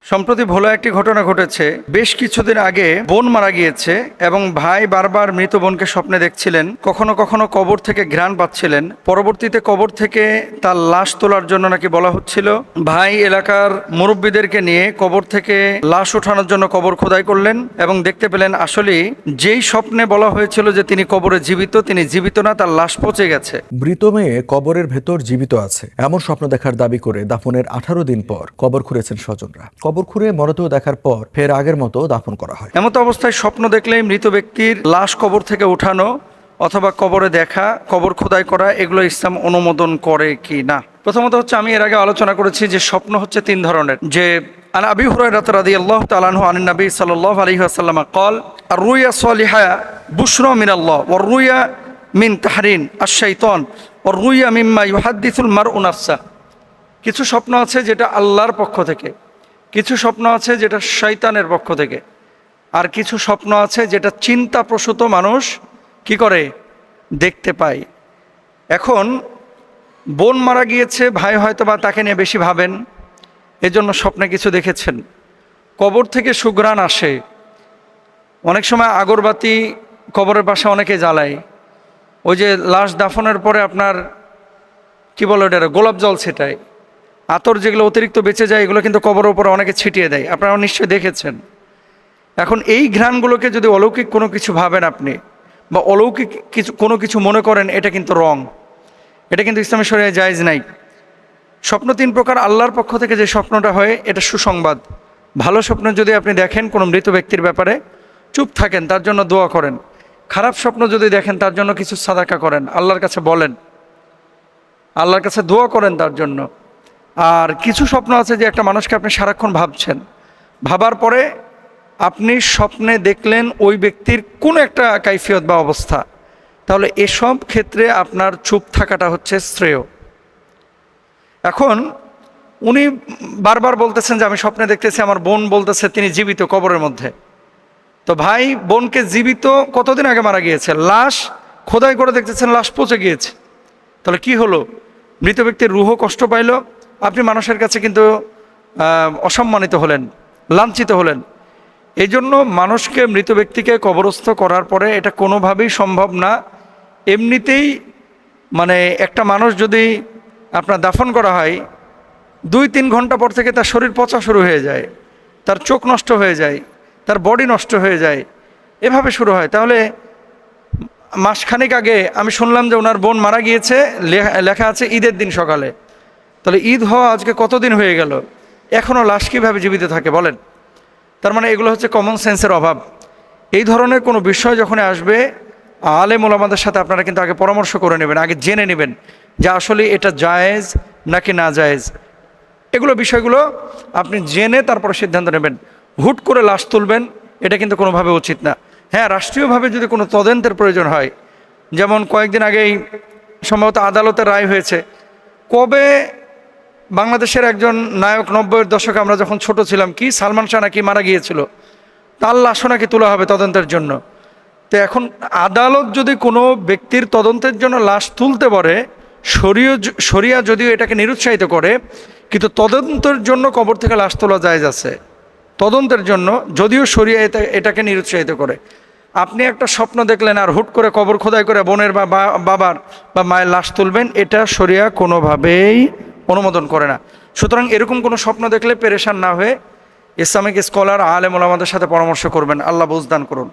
সম্প্রতি ভোলা একটি ঘটনা ঘটেছে। বেশ কিছুদিন আগে বোন মারা গিয়েছে এবং ভাই বারবার মৃত বোনকে স্বপ্নে দেখছিলেন, কখনো কখনো কবর থেকে ঘ্রাণ পাচ্ছিলেন। পরবর্তীতে কবর থেকে তার লাশ তোলার জন্য নাকি বলা হচ্ছিল। ভাই এলাকার মুরব্বীদেরকে নিয়ে কবর থেকে লাশ ওঠানোর জন্য কবর খোদাই করলেন এবং দেখতে পেলেন আসলে যেই স্বপ্নে বলা হয়েছিল যে তিনি কবরে জীবিত, তিনি জীবিত না, তার লাশ পচে গেছে। মৃত মেয়ে কবরের ভেতর জীবিত আছে এমন স্বপ্ন দেখার দাবি করে দাফনের 18 দিন পর কবর খুঁড়েছেন স্বজনরা। কবর খুঁড়ে মরদেহ দেখার পর ফের আগের মতো দাফন করা হয়। এমত অবস্থায় স্বপ্ন দেখলেই মৃত ব্যক্তির লাশ কবর থেকে উঠানো অথবা কবরে দেখা, কবর খোদাই করা, এগুলো ইসলাম অনুমোদন করে কি না? প্রথমত হচ্ছে, আমি এর আগে আলোচনা করেছি যে স্বপ্ন হচ্ছে তিন ধরনের। যে আন আবি হুরায়রা রাদিয়াল্লাহু তাআলা আনহু আন নবী সাল্লাল্লাহু আলাইহি ওয়াসাল্লাম قال الرؤيا الصالحة بشرى من الله والرؤيا من تحرين الشيطان والرؤيا مما يحدث المرء نفسه। কিছু স্বপ্ন আছে যেটা আল্লাহর পক্ষ থেকে, কিছু স্বপ্ন আছে যেটা শয়তানের পক্ষ থেকে, আর কিছু স্বপ্ন আছে যেটা চিন্তাপ্রসূত মানুষ কি করে দেখতে পায়। এখন বোন মারা গিয়েছে, ভাই হয়তো বা তাকে নিয়ে বেশি ভাবেন, এজন্য স্বপ্নে কিছু দেখেছেন। কবর থেকে সুঘ্রাণ আসে, অনেক সময় আগরবাতি কবরের পাশে অনেকে জ্বালায়। ওই যে লাশ দাফনের পরে আপনার কি বলে ওটা, গোলাপ জল ছেটায়, আতর যেগুলো অতিরিক্ত বেঁচে যায় এগুলো কিন্তু কবরের উপরে অনেকে ছিটিয়ে দেয়, আপনারা নিশ্চয়ই দেখেছেন। এখন এই ঘ্রাণগুলোকে যদি অলৌকিক কোনো কিছু ভাবেন আপনি, বা অলৌকিক কোনো কিছু মনে করেন, এটা কিন্তু রং, এটা কিন্তু ইসলামী শরীয়তে জায়েজ নাই। স্বপ্ন তিন প্রকার। আল্লাহর পক্ষ থেকে যে স্বপ্নটা হয় এটা সুসংবাদ। ভালো স্বপ্ন যদি আপনি দেখেন কোনো মৃত ব্যক্তির ব্যাপারে, চুপ থাকেন, তার জন্য দোয়া করেন। খারাপ স্বপ্ন যদি দেখেন তার জন্য কিছু সাদাকা করেন, আল্লাহর কাছে বলেন, আল্লাহর কাছে দোয়া করেন তার জন্য। আর কিছু স্বপ্ন আছে যে একটা মানুষকে আপনি সারাক্ষণ ভাবছেন, ভাবার পরে আপনি স্বপ্নে দেখলেন ওই ব্যক্তির কোনো একটা কাইফিয়ত বা অবস্থা, তাহলে এসব ক্ষেত্রে আপনার চুপ থাকাটা হচ্ছে শ্রেয়। এখন উনি বারবার বলতেছেন যে আমি স্বপ্নে দেখতেছি আমার বোন বলতেছে তিনি জীবিত কবরের মধ্যে। তো ভাই বোনকে জীবিত কতদিন আগে মারা গিয়েছে, লাশ খোদাই করে দেখতেছেন লাশ পচে গিয়েছে। তাহলে কি হলো? মৃত ব্যক্তির রুহ কষ্ট পাইল, আপনি মানুষের কাছে কিন্তু অসম্মানিত হলেন, লাঞ্ছিত হলেন। এই জন্য মানুষকে, মৃত ব্যক্তিকে কবরস্থ করার পরে এটা কোনোভাবেই সম্ভব না। এমনিতেই মানে একটা মানুষ যদি আপনার দাফন করা হয়, 2-3 ঘন্টা পর থেকে তার শরীর পচা শুরু হয়ে যায়, তার চোখ নষ্ট হয়ে যায়, তার বডি নষ্ট হয়ে যায়, এভাবে শুরু হয়। তাহলে মাসখানেক আগে আমি শুনলাম যে ওনার বোন মারা গিয়েছে, লেখা আছে ঈদের দিন সকালে। তাহলে ঈদ হওয়া আজকে কতদিন হয়ে গেল, এখনও লাশ কীভাবে জীবিত থাকে বলেন? তার মানে এগুলো হচ্ছে কমন সেন্সের অভাব। এই ধরনের কোনো বিষয় যখন আসবে, আলেম ওলামাদের সাথে আপনারা কিন্তু আগে পরামর্শ করে নেবেন, আগে জেনে নেবেন যে আসলে এটা জায়েজ নাকি না জায়েজ। এগুলো বিষয়গুলো আপনি জেনে তারপরে সিদ্ধান্ত নেবেন। হুট করে লাশ তুলবেন, এটা কিন্তু কোনোভাবে উচিত না। হ্যাঁ, রাষ্ট্রীয়ভাবে যদি কোনো তদন্তের প্রয়োজন হয়, যেমন কয়েকদিন আগেই সম্ভবত আদালতের রায় হয়েছে, কবে বাংলাদেশের একজন নায়ক 90-এর দশকে আমরা যখন ছোট ছিলাম, কি সালমান শাহ নাকি মারা গিয়েছিল, তার লাশও নাকি তোলা হবে তদন্তের জন্য। তো এখন আদালত যদি কোনো ব্যক্তির তদন্তের জন্য লাশ তুলতে পারে, শরিয়া যদিও এটাকে নিরুৎসাহিত করে, কিন্তু তদন্তের জন্য কবর থেকে লাশ তোলা জায়েজ আছে। তদন্তের জন্য যদিও শরিয়া এটাকে নিরুৎসাহিত করে। আপনি একটা স্বপ্ন দেখলেন আর হুট করে কবর খোদাই করে বোনের বা বাবার বা মায়ের লাশ তুলবেন, এটা শরিয়া কোনোভাবেই অনুমোদন করে না। সুতরাং এরকম কোনো স্বপ্ন দেখলে পেরেশান না হয়ে ইসলামিক স্কলার, আলেম ওলামাদের সাথে পরামর্শ করবেন। আল্লাহ বুঝদান করুন।